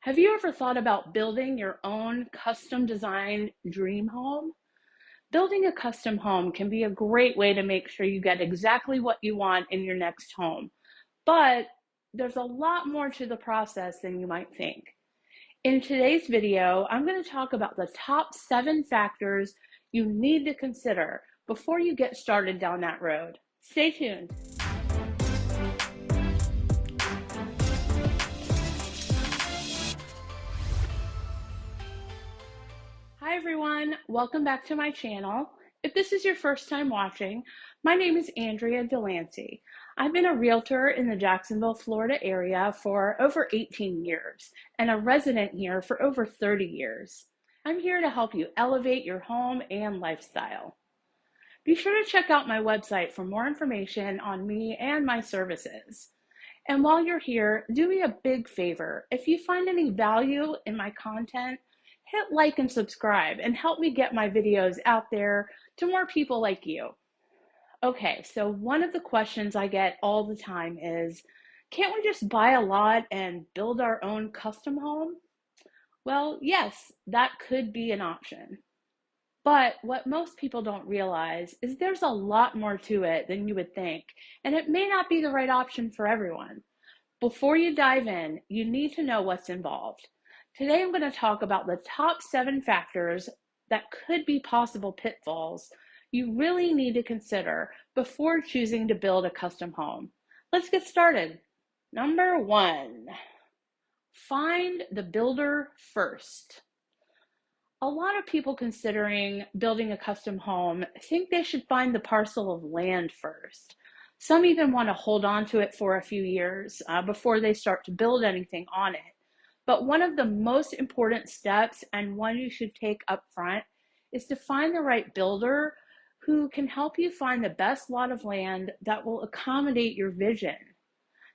Have you ever thought about building your own custom designed dream home? Building a custom home can be a great way to make sure you get exactly what you want in your next home, but there's a lot more to the process than you might think. In today's video, I'm going to talk about the top 7 factors you need to consider before you get started down that road. Stay tuned. Hi everyone, welcome back to my channel. If this is your first time watching, my name is Andrea Delancy. I've been a realtor in the Jacksonville, Florida area for over 18 years and a resident here for over 30 years. I'm here to help you elevate your home and lifestyle. Be sure to check out my website for more information on me and my services. And while you're here, do me a big favor. If you find any value in my content, hit like and subscribe and help me get my videos out there to more people like you. Okay, so one of the questions I get all the time is, can't we just buy a lot and build our own custom home? Well, yes, that could be an option. But what most people don't realize is there's a lot more to it than you would think, and it may not be the right option for everyone. Before you dive in, you need to know what's involved. Today I'm going to talk about the top 7 factors that could be possible pitfalls you really need to consider before choosing to build a custom home. Let's get started. Number 1, find the builder first. A lot of people considering building a custom home think they should find the parcel of land first. Some even want to hold on to it for a few years before they start to build anything on it. But one of the most important steps, and one you should take up front, is to find the right builder who can help you find the best lot of land that will accommodate your vision.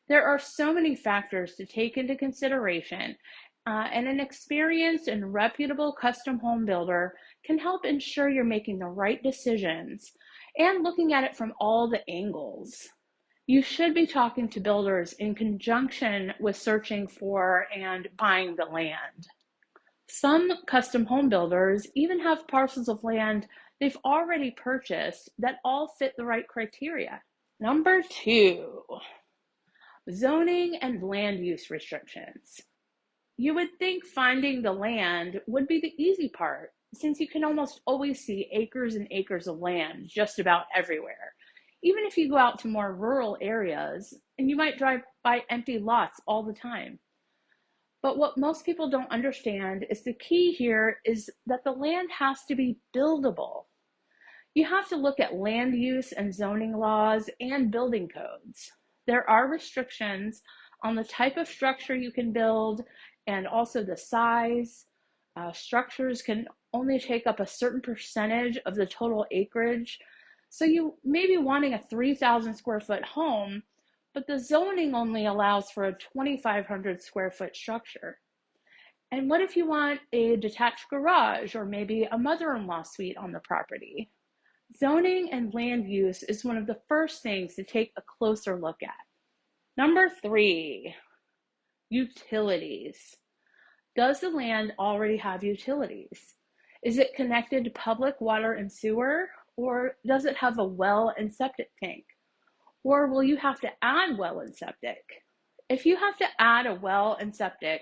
There are so many factors to take into consideration, and an experienced and reputable custom home builder can help ensure you're making the right decisions and looking at it from all the angles. You should be talking to builders in conjunction with searching for and buying the land. Some custom home builders even have parcels of land they've already purchased that all fit the right criteria. Number 2, zoning and land use restrictions. You would think finding the land would be the easy part, since you can almost always see acres and acres of land just about everywhere. Even if you go out to more rural areas, and you might drive by empty lots all the time. But what most people don't understand is the key here is that the land has to be buildable. You have to look at land use and zoning laws and building codes. There are restrictions on the type of structure you can build and also the size. Structures can only take up a certain percentage of the total acreage. So you may be wanting a 3,000 square foot home, but the zoning only allows for a 2,500 square foot structure. And what if you want a detached garage or maybe a mother-in-law suite on the property? Zoning and land use is one of the first things to take a closer look at. Number 3, utilities. Does the land already have utilities? Is it connected to public water and sewer, or does it have a well and septic tank? Or will you have to add well and septic? If you have to add a well and septic,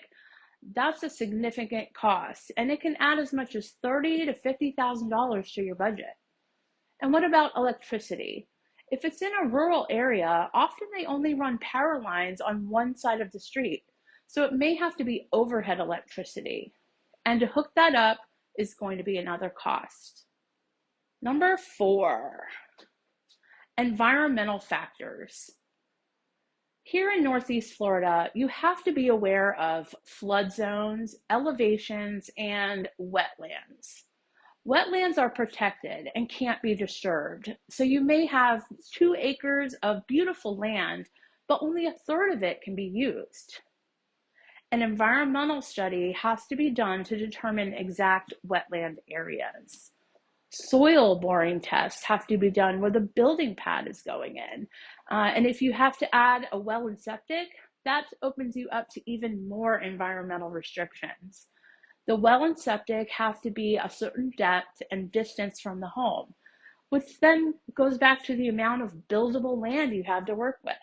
that's a significant cost, and it can add as much as $30,000 to $50,000 to your budget. And what about electricity? If it's in a rural area, often they only run power lines on one side of the street, so it may have to be overhead electricity. And to hook that up is going to be another cost. Number 4, environmental factors. Here in Northeast Florida, you have to be aware of flood zones, elevations, and wetlands. Wetlands are protected and can't be disturbed, so you may have 2 acres of beautiful land, but only a third of it can be used. An environmental study has to be done to determine exact wetland areas. Soil boring tests have to be done where the building pad is going in. And if you have to add a well and septic, that opens you up to even more environmental restrictions. The well and septic have to be a certain depth and distance from the home, which then goes back to the amount of buildable land you have to work with.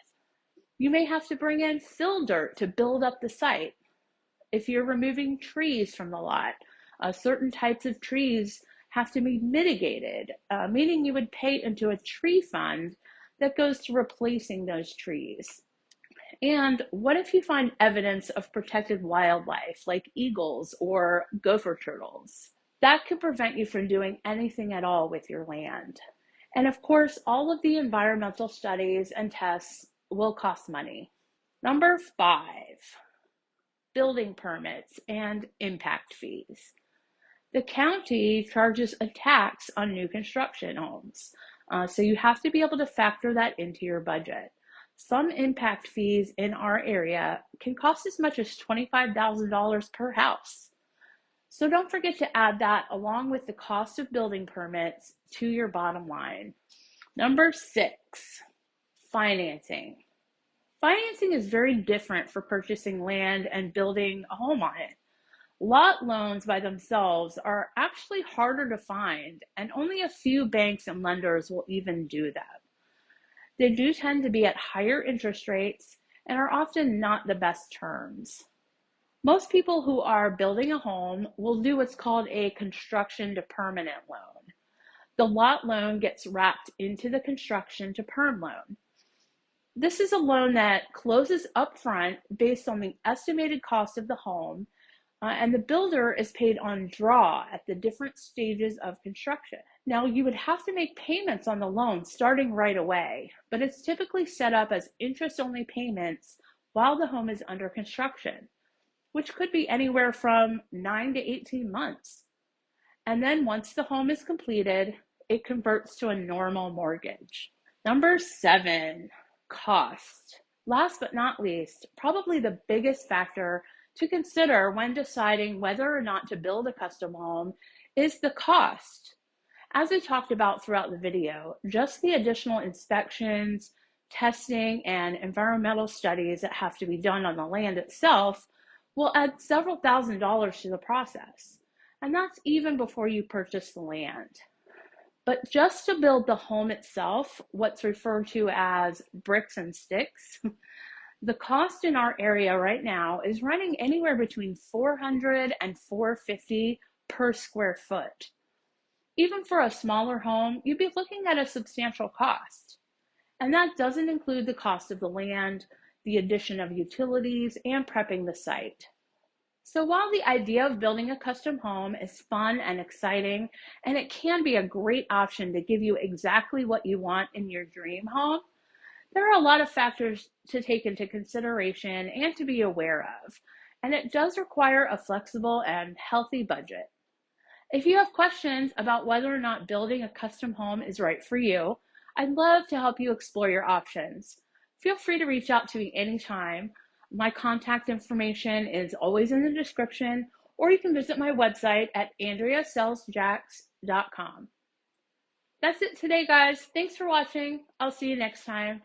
You may have to bring in fill dirt to build up the site. If you're removing trees from the lot, certain types of trees have to be mitigated, meaning you would pay into a tree fund that goes to replacing those trees. And what if you find evidence of protected wildlife like eagles or gopher turtles? That could prevent you from doing anything at all with your land. And of course, all of the environmental studies and tests will cost money. Number 5, building permits and impact fees. The county charges a tax on new construction homes, so you have to be able to factor that into your budget. Some impact fees in our area can cost as much as $25,000 per house. So don't forget to add that along with the cost of building permits to your bottom line. Number 6, financing. Financing is very different for purchasing land and building a home on it. Lot loans by themselves are actually harder to find, and only a few banks and lenders will even do that. They do tend to be at higher interest rates and are often not the best terms. Most people who are building a home will do what's called a construction to permanent loan. The lot loan gets wrapped into the construction to perm loan. This is a loan that closes upfront based on the estimated cost of the home, and the builder is paid on draw at the different stages of construction. Now, you would have to make payments on the loan starting right away, but it's typically set up as interest-only payments while the home is under construction, which could be anywhere from 9 to 18 months. And then once the home is completed, it converts to a normal mortgage. Number 7, cost. Last but not least, probably the biggest factor to consider when deciding whether or not to build a custom home is the cost. As I talked about throughout the video, just the additional inspections, testing, and environmental studies that have to be done on the land itself will add several $1,000s to the process. And that's even before you purchase the land. But just to build the home itself, what's referred to as bricks and sticks, the cost in our area right now is running anywhere between $400 and $450 per square foot. Even for a smaller home, you'd be looking at a substantial cost. And that doesn't include the cost of the land, the addition of utilities, and prepping the site. So while the idea of building a custom home is fun and exciting, and it can be a great option to give you exactly what you want in your dream home, there are a lot of factors to take into consideration and to be aware of, and it does require a flexible and healthy budget. If you have questions about whether or not building a custom home is right for you, I'd love to help you explore your options. Feel free to reach out to me anytime. My contact information is always in the description, or you can visit my website at andreasellsjacks.com. That's it today, guys. Thanks for watching. I'll see you next time.